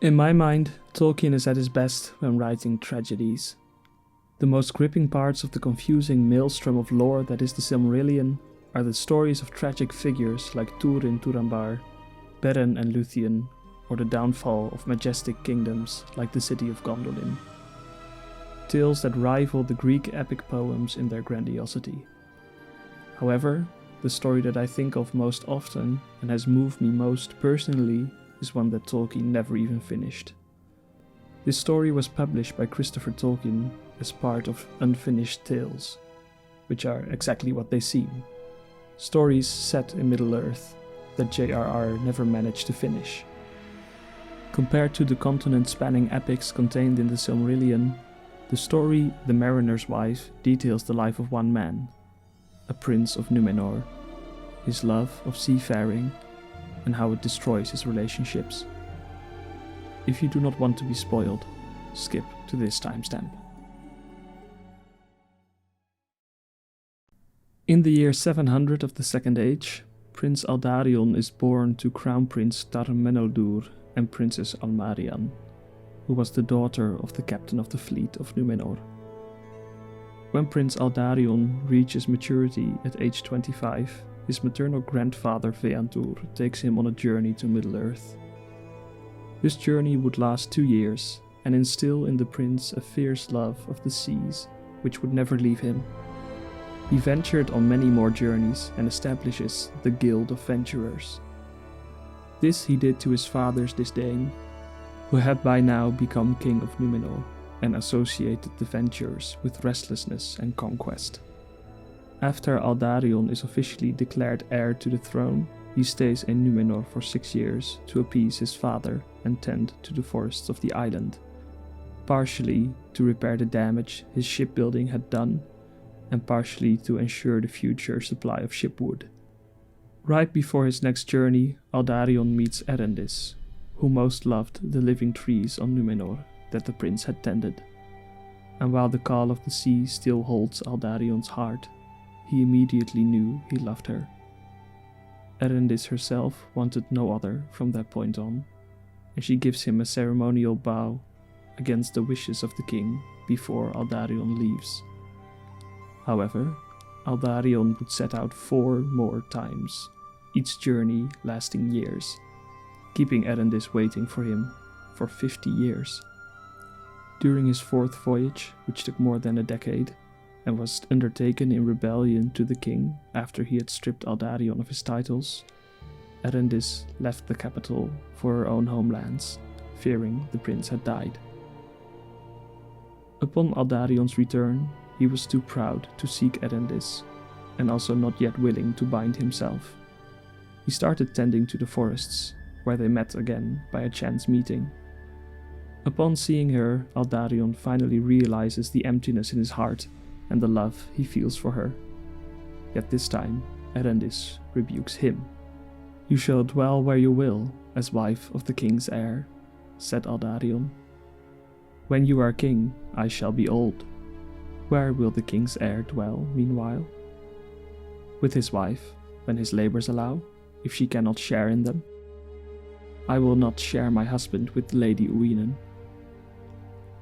In my mind, Tolkien is at his best when writing tragedies. The most gripping parts of the confusing maelstrom of lore that is the Silmarillion are the stories of tragic figures like Túrin Turambar, Beren and Luthien, or the downfall of majestic kingdoms like the city of Gondolin. Tales that rival the Greek epic poems in their grandiosity. However, the story that I think of most often and has moved me most personally is one that Tolkien never even finished. This story was published by Christopher Tolkien as part of Unfinished Tales, which are exactly what they seem. Stories set in Middle-earth that J.R.R. never managed to finish. Compared to the continent-spanning epics contained in the Silmarillion, the story The Mariner's Wife details the life of one man, a prince of Númenor, his love of seafaring, and how it destroys his relationships. If you do not want to be spoiled, skip to this timestamp. In the year 700 of the Second Age, Prince Aldarion is born to Crown Prince Tar-Meneldur and Princess Almarian, who was the daughter of the captain of the fleet of Númenor. When Prince Aldarion reaches maturity at age 25, his maternal grandfather Veantur takes him on a journey to Middle-earth. This journey would last 2 years and instill in the prince a fierce love of the seas, which would never leave him. He ventured on many more journeys and establishes the Guild of Venturers. This he did to his father's disdain, who had by now become king of Númenor and associated the Venturers with restlessness and conquest. After Aldarion is officially declared heir to the throne, he stays in Númenor for 6 years to appease his father and tend to the forests of the island, partially to repair the damage his shipbuilding had done, and partially to ensure the future supply of shipwood. Right before his next journey, Aldarion meets Erendis, who most loved the living trees on Númenor that the prince had tended. And while the call of the sea still holds Aldarion's heart, he immediately knew he loved her. Erendis herself wanted no other from that point on, and she gives him a ceremonial bow against the wishes of the king before Aldarion leaves. However, Aldarion would set out 4 more times, each journey lasting years, keeping Erendis waiting for him for 50 years. During his 4th voyage, which took more than a decade, and was undertaken in rebellion to the king after he had stripped Aldarion of his titles, Erendis left the capital for her own homelands, fearing the prince had died. Upon Aldarion's return, he was too proud to seek Erendis, and also not yet willing to bind himself. He started tending to the forests, where they met again by a chance meeting. Upon seeing her, Aldarion finally realizes the emptiness in his heart and the love he feels for her. Yet this time, Erendis rebukes him. "You shall dwell where you will, as wife of the king's heir," said Aldarion. "When you are king, I shall be old. Where will the king's heir dwell meanwhile? With his wife, when his labors allow, if she cannot share in them. I will not share my husband with Lady Uinen."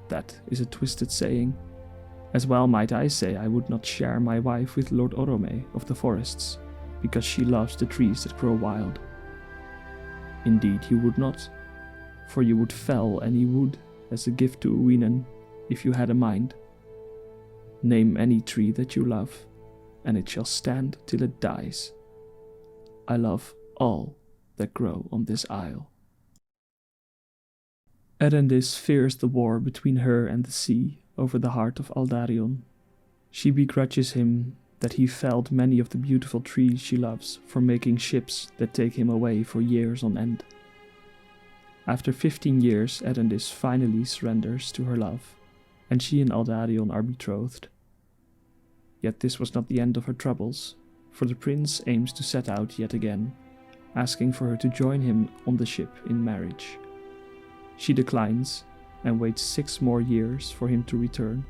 That is a twisted saying. As well might I say I would not share my wife with Lord Orome of the forests, because she loves the trees that grow wild. Indeed you would not, for you would fell any wood as a gift to Uinen, if you had a mind. Name any tree that you love, and it shall stand till it dies. I love all that grow on this isle. Erendis fears the war between her and the sea over the heart of Aldarion. She begrudges him that he felled many of the beautiful trees she loves for making ships that take him away for years on end. After 15 years, Erendis finally surrenders to her love, and she and Aldarion are betrothed. Yet this was not the end of her troubles, for the prince aims to set out yet again, asking for her to join him on the ship in marriage. She declines, and waits 6 more years for him to return,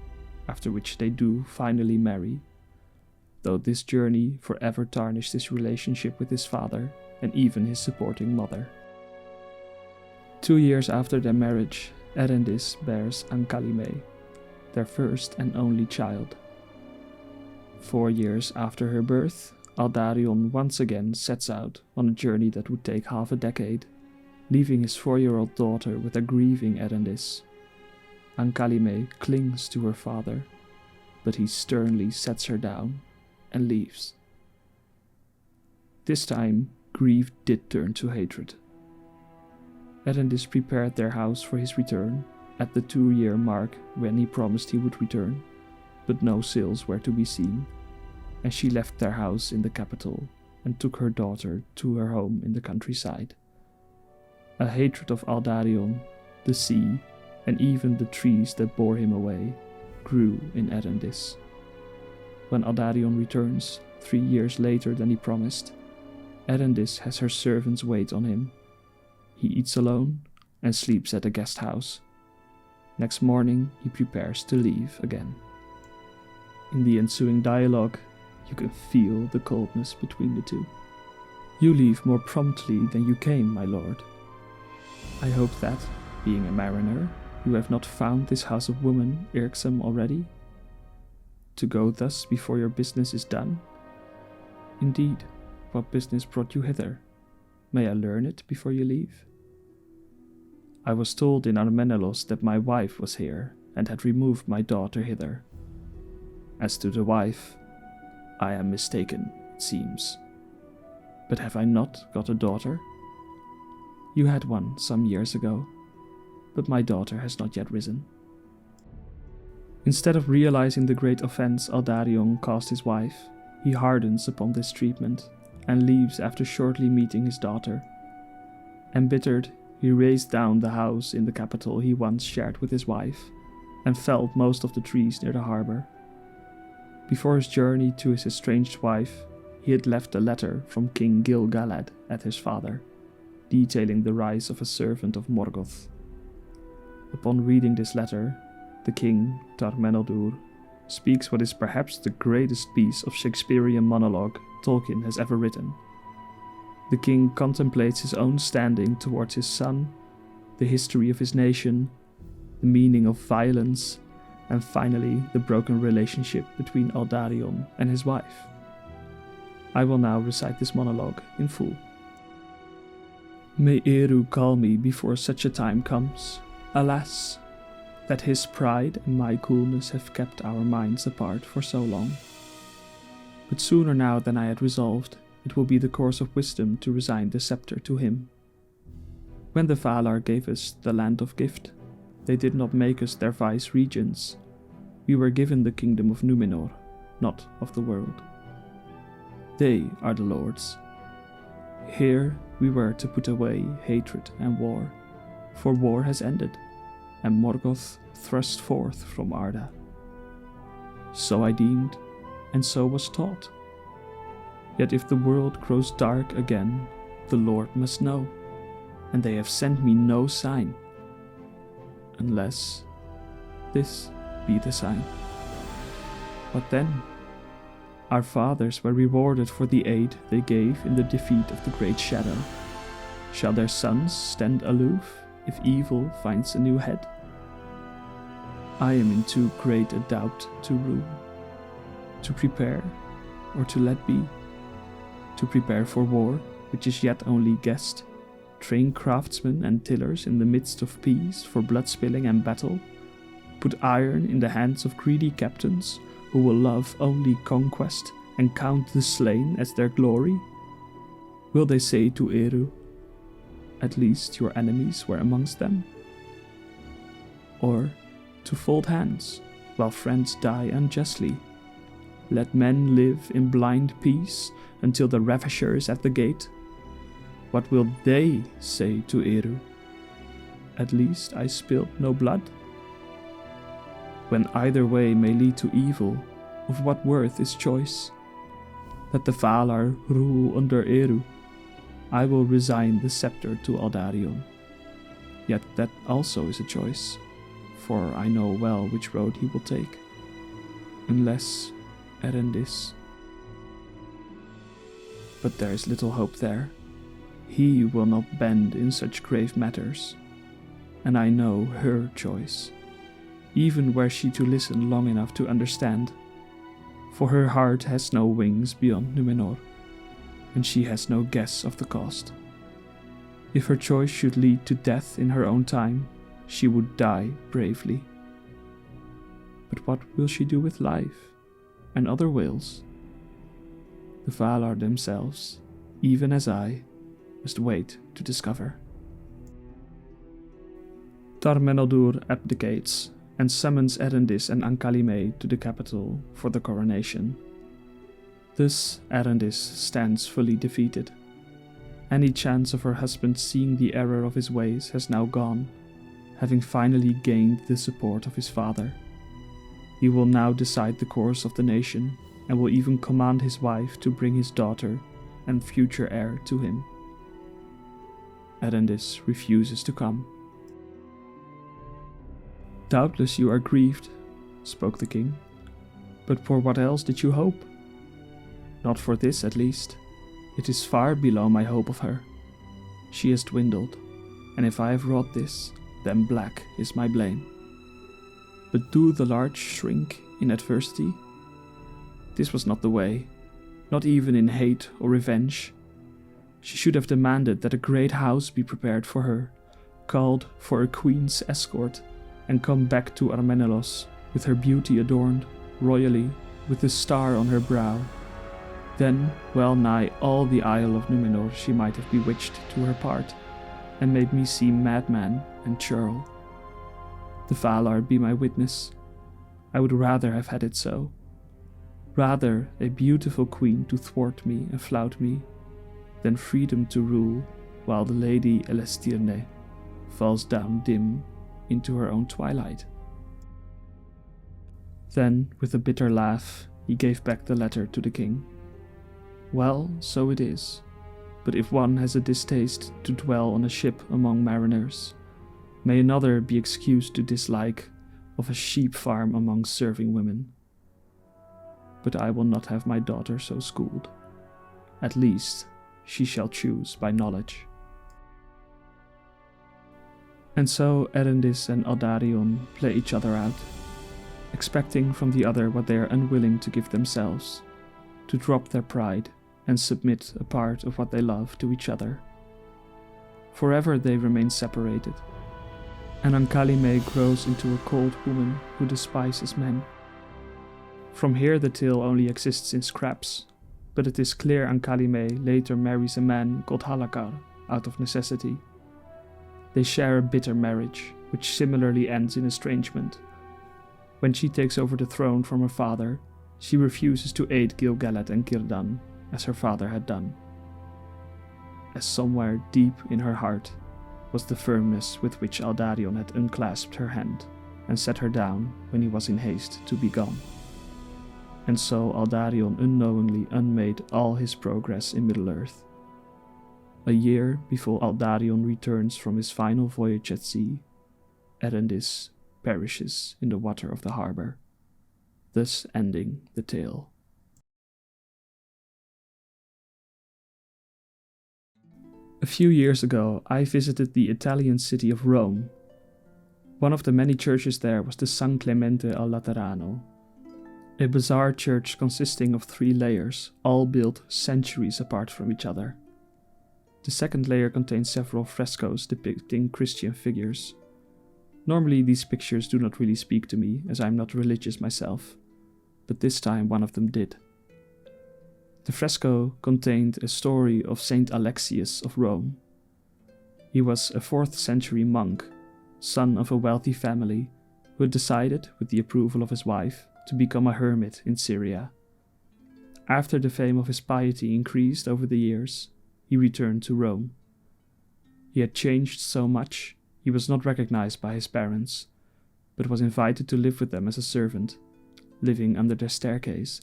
after which they do finally marry, though this journey forever tarnished his relationship with his father and even his supporting mother. 2 years after their marriage, Erendis bears Ankalime, their first and only child. 4 years after her birth, Aldarion once again sets out on a journey that would take half a decade, leaving his 4-year-old daughter with a grieving Erendis. Ankalime clings to her father, but he sternly sets her down and leaves. This time, grief did turn to hatred. Erendis prepared their house for his return at the 2-year mark when he promised he would return, but no sails were to be seen, and she left their house in the capital and took her daughter to her home in the countryside. A hatred of Aldarion, the sea, and even the trees that bore him away grew in Erendis. When Aldarion returns, 3 years later than he promised, Erendis has her servants wait on him. He eats alone and sleeps at a guest house. Next morning, he prepares to leave again. In the ensuing dialogue, you can feel the coldness between the two. You leave more promptly than you came, my lord. I hope that, being a mariner, you have not found this house of woman irksome already? To go thus before your business is done? Indeed, what business brought you hither? May I learn it before you leave? I was told in Armenelos that my wife was here and had removed my daughter hither. As to the wife, I am mistaken, it seems. But have I not got a daughter? You had one some years ago, but my daughter has not yet risen. Instead of realizing the great offense Aldarion caused his wife, he hardens upon this treatment and leaves after shortly meeting his daughter. Embittered, he razed down the house in the capital he once shared with his wife, and felled most of the trees near the harbor. Before his journey to his estranged wife, he had left a letter from King Gil-galad at his father, detailing the rise of a servant of Morgoth. Upon reading this letter, the king, Tar-Meneldur, speaks what is perhaps the greatest piece of Shakespearean monologue Tolkien has ever written. The king contemplates his own standing towards his son, the history of his nation, the meaning of violence, and finally the broken relationship between Aldarion and his wife. I will now recite this monologue in full. May Eru call me before such a time comes. Alas, that his pride and my coolness have kept our minds apart for so long. But sooner now than I had resolved, it will be the course of wisdom to resign the scepter to him. When the Valar gave us the land of gift, they did not make us their vice-regents. We were given the kingdom of Númenor, not of the world. They are the lords. Here we were to put away hatred and war, for war has ended, and Morgoth thrust forth from Arda. So I deemed, and so was taught. Yet if the world grows dark again, the Lord must know, and they have sent me no sign, unless this be the sign. What then? Our fathers were rewarded for the aid they gave in the defeat of the Great Shadow. Shall their sons stand aloof if evil finds a new head? I am in too great a doubt to rule, to prepare or to let be, to prepare for war, which is yet only guessed, train craftsmen and tillers in the midst of peace for blood spilling and battle, put iron in the hands of greedy captains who will love only conquest and count the slain as their glory? Will they say to Eru, at least your enemies were amongst them? Or, to fold hands while friends die unjustly, let men live in blind peace until the ravisher is at the gate? What will they say to Eru? At least I spilled no blood? When either way may lead to evil, of what worth is choice? That the Valar rule under Eru, I will resign the scepter to Aldarion. Yet that also is a choice, for I know well which road he will take. Unless Erendis. But there is little hope there. He will not bend in such grave matters, and I know her choice, even were she to listen long enough to understand, for her heart has no wings beyond Numenor, and she has no guess of the cost. If her choice should lead to death in her own time, she would die bravely. But what will she do with life, and other wills? The Valar themselves, even as I, must wait to discover. Tar Meneldur abdicates and summons Erendis and Ankalime to the capital for the coronation. Thus Erendis stands fully defeated. Any chance of her husband seeing the error of his ways has now gone, having finally gained the support of his father. He will now decide the course of the nation, and will even command his wife to bring his daughter and future heir to him. Erendis refuses to come. "Doubtless you are grieved," spoke the king, "but for what else did you hope? Not for this, at least. It is far below my hope of her. She has dwindled, and if I have wrought this, then black is my blame. But do the large shrink in adversity? This was not the way, not even in hate or revenge. She should have demanded that a great house be prepared for her, called for a queen's escort, and come back to Armenelos with her beauty adorned royally with the star on her brow. Then, well nigh all the Isle of Numenor she might have bewitched to her part, and made me seem madman and churl. The Valar be my witness. I would rather have had it so. Rather a beautiful queen to thwart me and flout me, than freedom to rule while the Lady Elestirne falls down dim into her own twilight." Then, with a bitter laugh, he gave back the letter to the king. "Well, so it is. But if one has a distaste to dwell on a ship among mariners, may another be excused to dislike of a sheep farm among serving women. But I will not have my daughter so schooled. At least, she shall choose by knowledge." And so Erendis and Aldarion play each other out, expecting from the other what they are unwilling to give themselves, to drop their pride and submit a part of what they love to each other. Forever they remain separated, and Ankalime grows into a cold woman who despises men. From here the tale only exists in scraps, but it is clear Ankalime later marries a man called Halakar out of necessity. They share a bitter marriage, which similarly ends in estrangement. When she takes over the throne from her father, she refuses to aid Gil-galad and Círdan, as her father had done. As somewhere deep in her heart was the firmness with which Aldarion had unclasped her hand and set her down when he was in haste to be gone. And so Aldarion unknowingly unmade all his progress in Middle-earth. A year before Aldarion returns from his final voyage at sea, Erendis perishes in the water of the harbor, thus ending the tale. A few years ago, I visited the Italian city of Rome. One of the many churches there was the San Clemente al Laterano, a bizarre church consisting of 3 layers, all built centuries apart from each other. The second layer contains several frescoes depicting Christian figures. Normally these pictures do not really speak to me, as I am not religious myself, but this time one of them did. The fresco contained a story of Saint Alexius of Rome. He was a 4th century monk, son of a wealthy family, who had decided, with the approval of his wife, to become a hermit in Syria. After the fame of his piety increased over the years, he returned to Rome. He had changed so much, he was not recognized by his parents, but was invited to live with them as a servant, living under their staircase.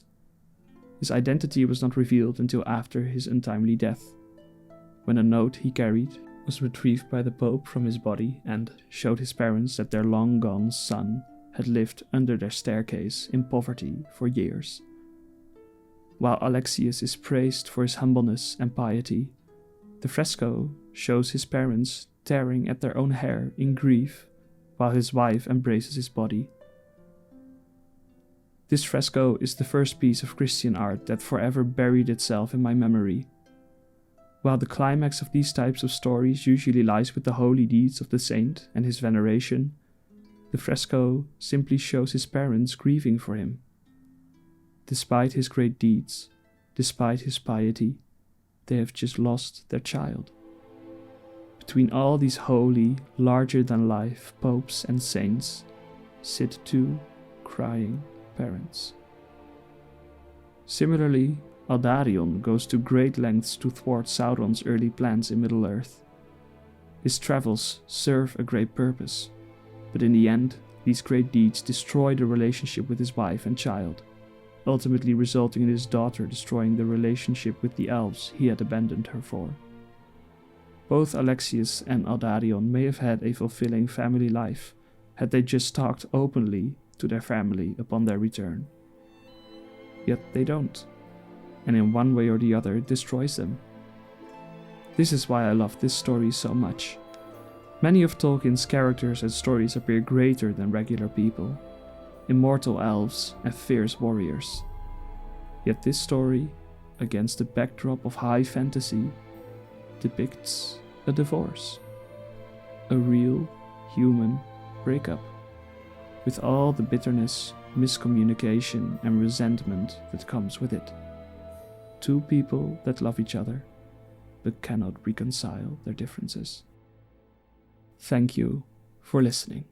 His identity was not revealed until after his untimely death, when a note he carried was retrieved by the Pope from his body and showed his parents that their long-gone son had lived under their staircase in poverty for years. While Alexius is praised for his humbleness and piety, the fresco shows his parents tearing at their own hair in grief, while his wife embraces his body. This fresco is the first piece of Christian art that forever buried itself in my memory. While the climax of these types of stories usually lies with the holy deeds of the saint and his veneration, the fresco simply shows his parents grieving for him. Despite his great deeds, despite his piety, they have just lost their child. Between all these holy, larger-than-life popes and saints sit two crying parents. Similarly, Aldarion goes to great lengths to thwart Sauron's early plans in Middle-earth. His travels serve a great purpose, but in the end, these great deeds destroy the relationship with his wife and child, ultimately resulting in his daughter destroying the relationship with the elves he had abandoned her for. Both Alexius and Aldarion may have had a fulfilling family life had they just talked openly to their family upon their return. Yet they don't, and in one way or the other it destroys them. This is why I love this story so much. Many of Tolkien's characters and stories appear greater than regular people, immortal elves and fierce warriors. Yet this story, against the backdrop of high fantasy, depicts a divorce. A real human breakup, with all the bitterness, miscommunication and resentment that comes with it. Two people that love each other, but cannot reconcile their differences. Thank you for listening.